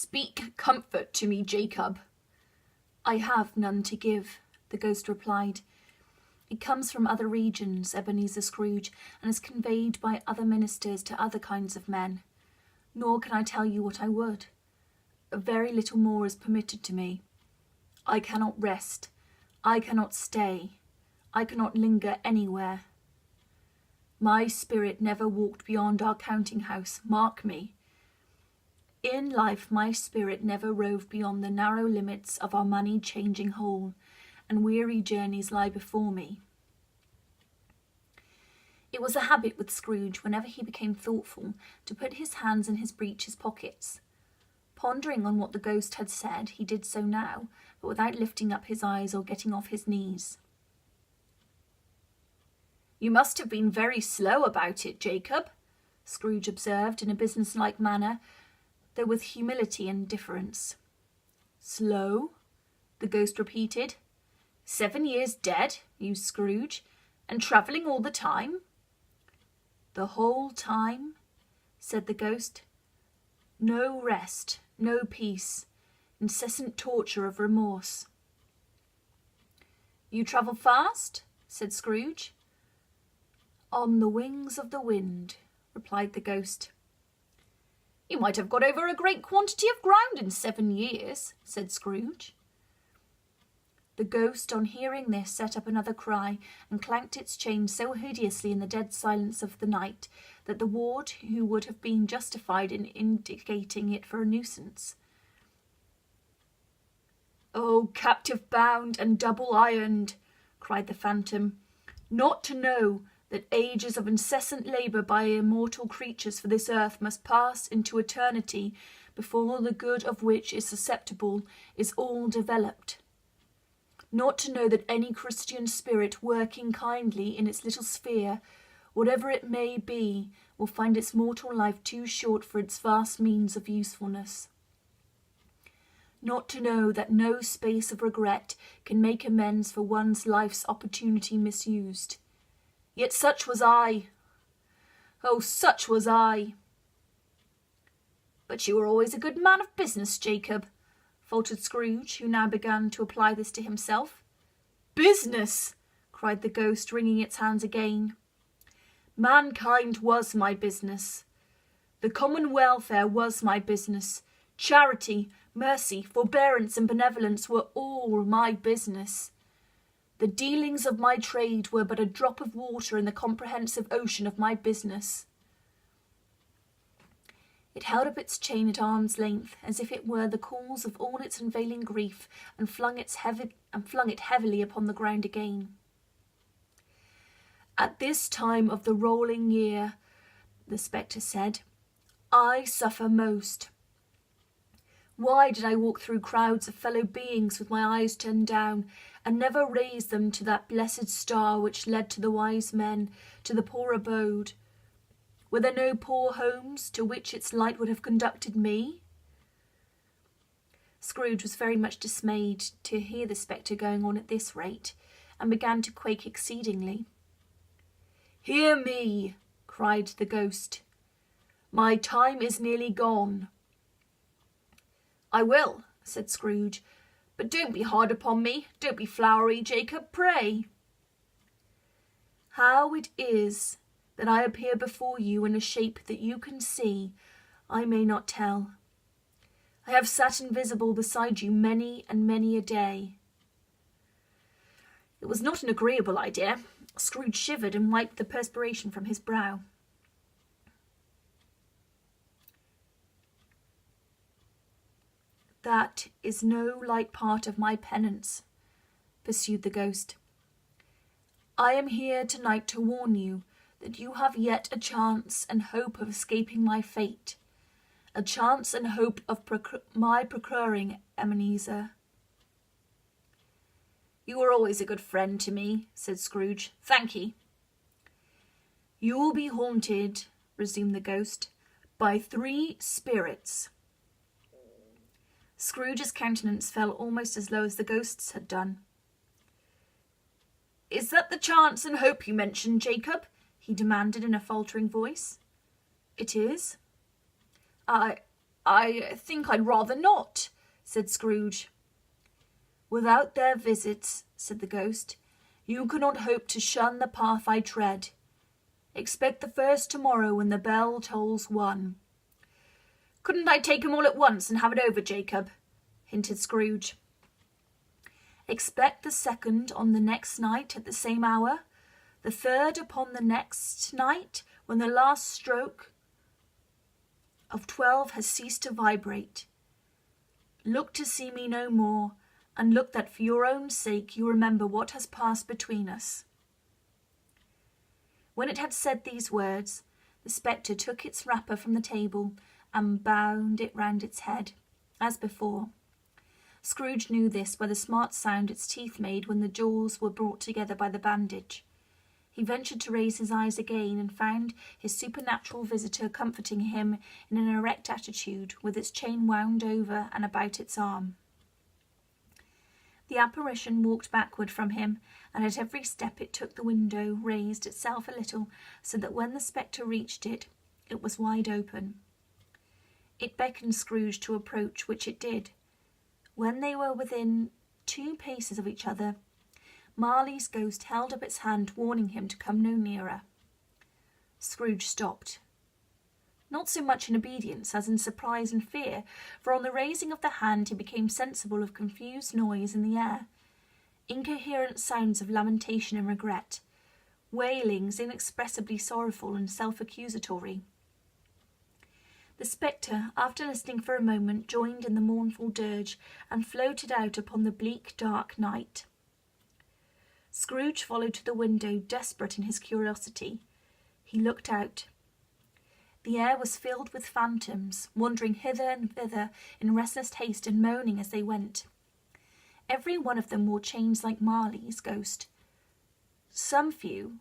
Speak comfort to me, Jacob." "I have none to give," the ghost replied. "It comes from other regions, Ebenezer Scrooge, and is conveyed by other ministers to other kinds of men. Nor can I tell you what I would. Very little more is permitted to me. I cannot rest. I cannot stay. I cannot linger anywhere. My spirit never walked beyond our counting-house, mark me. In life my spirit never roved beyond the narrow limits of our money-changing hole, and weary journeys lie before me." It was a habit with Scrooge, whenever he became thoughtful, to put his hands in his breeches pockets. Pondering on what the ghost had said, he did so now, but without lifting up his eyes or getting off his knees. "You must have been very slow about it, Jacob," Scrooge observed in a business-like manner, though with humility and deference. "Slow?" the ghost repeated. 7 years dead, mused Scrooge, and travelling all the time? "The whole time," said the ghost. "No rest, no peace, incessant torture of remorse." "You travel fast?" said Scrooge. "On the wings of the wind," replied the ghost. "You might have got over a great quantity of ground in 7 years," said Scrooge. The ghost, on hearing this, set up another cry, and clanked its chain so hideously in the dead silence of the night that the ward who would have been justified in indicating it for a nuisance. "Oh, captive bound and double ironed," cried the phantom, "not to know that ages of incessant labour by immortal creatures for this earth must pass into eternity before the good of which is susceptible is all developed. Not to know that any Christian spirit working kindly in its little sphere, whatever it may be, will find its mortal life too short for its vast means of usefulness. Not to know that no space of regret can make amends for one's life's opportunity misused. Yet such was I. Oh, such was I." "But you were always a good man of business, Jacob," faltered Scrooge, who now began to apply this to himself. "Business!" cried the ghost, wringing its hands again. "Mankind was my business. The common welfare was my business. Charity, mercy, forbearance, and benevolence were all my business. The dealings of my trade were but a drop of water in the comprehensive ocean of my business." It held up its chain at arm's length, as if it were the cause of all its unveiling grief, and flung it heavily upon the ground again. "At this time of the rolling year," the spectre said, "I suffer most. Why did I walk through crowds of fellow beings with my eyes turned down, and never raise them to that blessed star which led to the wise men, to the poor abode? Were there no poor homes to which its light would have conducted me?" Scrooge was very much dismayed to hear the spectre going on at this rate, and began to quake exceedingly. "Hear me," cried the ghost. "My time is nearly gone." "I will," said Scrooge, "but don't be hard upon me. Don't be flowery, Jacob, pray." "How it is that I appear before you in a shape that you can see, I may not tell. I have sat invisible beside you many and many a day." It was not an agreeable idea. Scrooge shivered and wiped the perspiration from his brow. "That is no light part of my penance," pursued the ghost. "I am here tonight to warn you that you have yet a chance and hope of escaping my fate, a chance and hope of my procuring Ebenezer." "You were always a good friend to me," said Scrooge. "Thank ye." "You will be haunted," resumed the ghost, "by 3 spirits." Scrooge's countenance fell almost as low as the ghost's had done. "Is that the chance and hope you mentioned, Jacob?" he demanded in a faltering voice. "It is." I think I'd rather not, said Scrooge. Without their visits, said the ghost, you cannot hope to shun the path I tread. Expect the first tomorrow when the bell tolls 1. Couldn't I take 'em all at once and have it over, Jacob? Hinted Scrooge. Expect the second on the next night at the same hour, the third upon the next night when the last stroke of 12 has ceased to vibrate. Look to see me no more, and look that for your own sake you remember what has passed between us. When it had said these words, the spectre took its wrapper from the table and bound it round its head, as before. Scrooge knew this by the smart sound its teeth made when the jaws were brought together by the bandage. He ventured to raise his eyes again and found his supernatural visitor comforting him in an erect attitude, with its chain wound over and about its arm. The apparition walked backward from him, and at every step it took the window raised itself a little, so that when the spectre reached it, it was wide open. It beckoned Scrooge to approach, which it did. When they were within 2 paces of each other, Marley's ghost held up its hand, warning him to come no nearer. Scrooge stopped. Not so much in obedience as in surprise and fear, for on the raising of the hand he became sensible of confused noise in the air, incoherent sounds of lamentation and regret, wailings inexpressibly sorrowful and self-accusatory. The spectre, after listening for a moment, joined in the mournful dirge and floated out upon the bleak, dark night. Scrooge followed to the window, desperate in his curiosity. He looked out. The air was filled with phantoms, wandering hither and thither in restless haste and moaning as they went. Every one of them wore chains like Marley's ghost. Some few,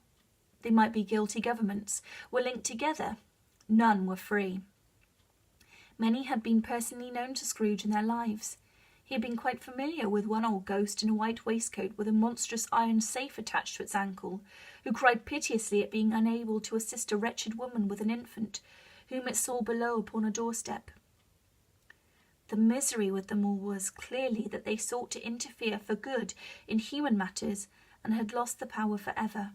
they might be guilty governments, were linked together. None were free. Many had been personally known to Scrooge in their lives. He had been quite familiar with one old ghost in a white waistcoat with a monstrous iron safe attached to its ankle, who cried piteously at being unable to assist a wretched woman with an infant, whom it saw below upon a doorstep. The misery with them all was clearly that they sought to interfere for good in human matters and had lost the power for ever.